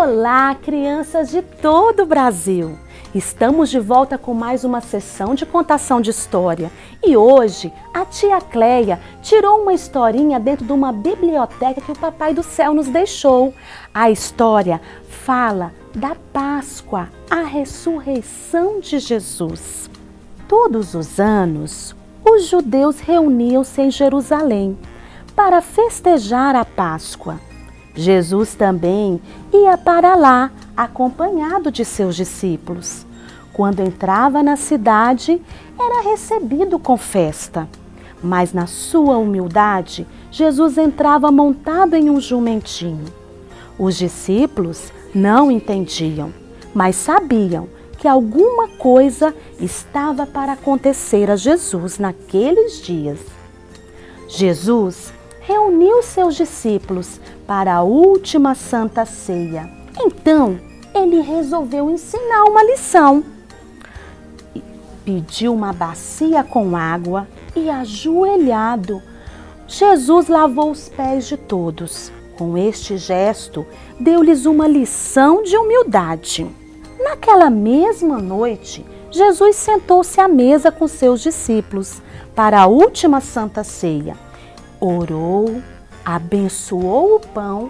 Olá, crianças de todo o Brasil! Estamos de volta com mais uma sessão de contação de história. E hoje, a tia Cleia tirou uma historinha dentro de uma biblioteca que o Papai do Céu nos deixou. A história fala da Páscoa, a ressurreição de Jesus. Todos os anos, os judeus reuniam-se em Jerusalém para festejar a Páscoa. Jesus também ia para lá, acompanhado de seus discípulos. Quando entrava na cidade, era recebido com festa. Mas na sua humildade, Jesus entrava montado em um jumentinho. Os discípulos não entendiam, mas sabiam que alguma coisa estava para acontecer a Jesus naqueles dias. Jesus reuniu seus discípulos para a última Santa Ceia. Então, ele resolveu ensinar uma lição. Pediu uma bacia com água e, ajoelhado, Jesus lavou os pés de todos. Com este gesto, deu-lhes uma lição de humildade. Naquela mesma noite, Jesus sentou-se à mesa com seus discípulos para a última Santa Ceia. Orou, abençoou o pão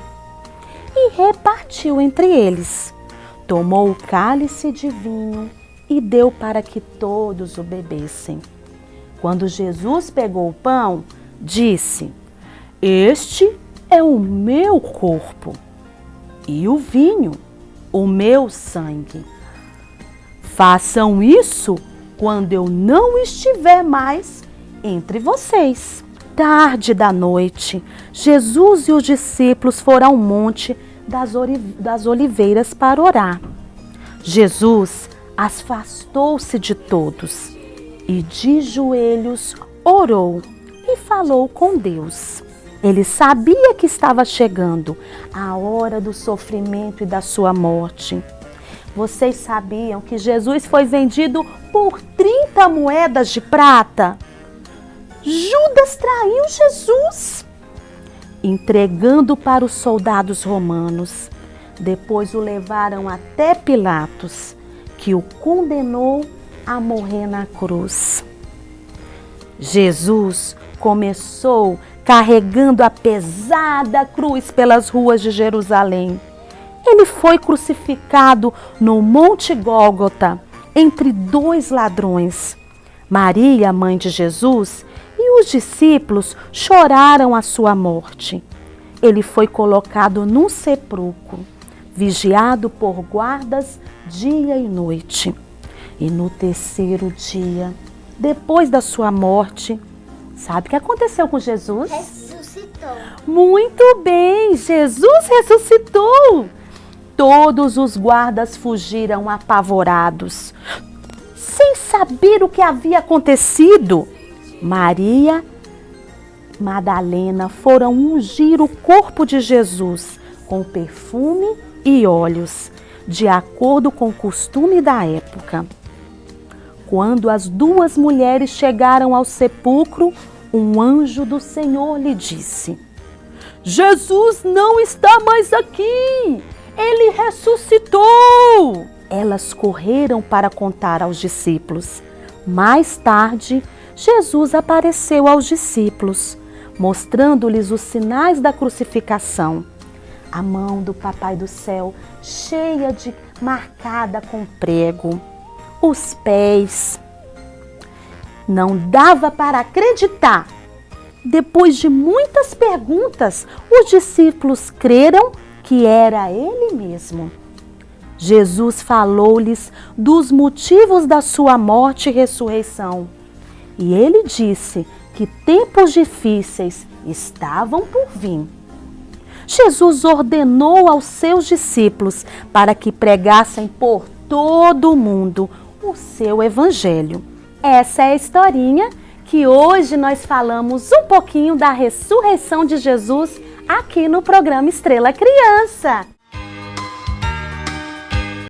e repartiu entre eles. Tomou o cálice de vinho e deu para que todos o bebessem. Quando Jesus pegou o pão, disse: "Este é o meu corpo", e o vinho, o meu sangue. Façam isso quando eu não estiver mais entre vocês. Tarde da noite, Jesus e os discípulos foram ao Monte das Oliveiras para orar. Jesus afastou-se de todos e de joelhos orou e falou com Deus. Ele sabia que estava chegando a hora do sofrimento e da sua morte. Vocês sabiam que Jesus foi vendido por 30 moedas de prata? Judas traiu Jesus, entregando para os soldados romanos. Depois o levaram até Pilatos, que o condenou a morrer na cruz. Jesus começou carregando a pesada cruz pelas ruas de Jerusalém. Ele foi crucificado no Monte Gólgota, entre dois ladrões. Maria, mãe de Jesus, e os discípulos choraram a sua morte. Ele foi colocado num sepulcro, vigiado por guardas dia e noite. E no terceiro dia, depois da sua morte, sabe o que aconteceu com Jesus? Ressuscitou. Muito bem, Jesus ressuscitou. Todos os guardas fugiram apavorados, sem saber o que havia acontecido. Maria Madalena foram ungir o corpo de Jesus com perfume e óleos, de acordo com o costume da época. Quando as duas mulheres chegaram ao sepulcro, um anjo do Senhor lhe disse: "Jesus não está mais aqui! Ele ressuscitou!" Elas correram para contar aos discípulos. Mais tarde, Jesus apareceu aos discípulos, mostrando-lhes os sinais da crucificação. A mão do Papai do Céu marcada com prego. Os pés. Não dava para acreditar. Depois de muitas perguntas, os discípulos creram que era ele mesmo. Jesus falou-lhes dos motivos da sua morte e ressurreição. E ele disse que tempos difíceis estavam por vir. Jesus ordenou aos seus discípulos para que pregassem por todo o mundo o seu evangelho. Essa é a historinha que hoje nós falamos um pouquinho da ressurreição de Jesus aqui no programa Estrela Criança.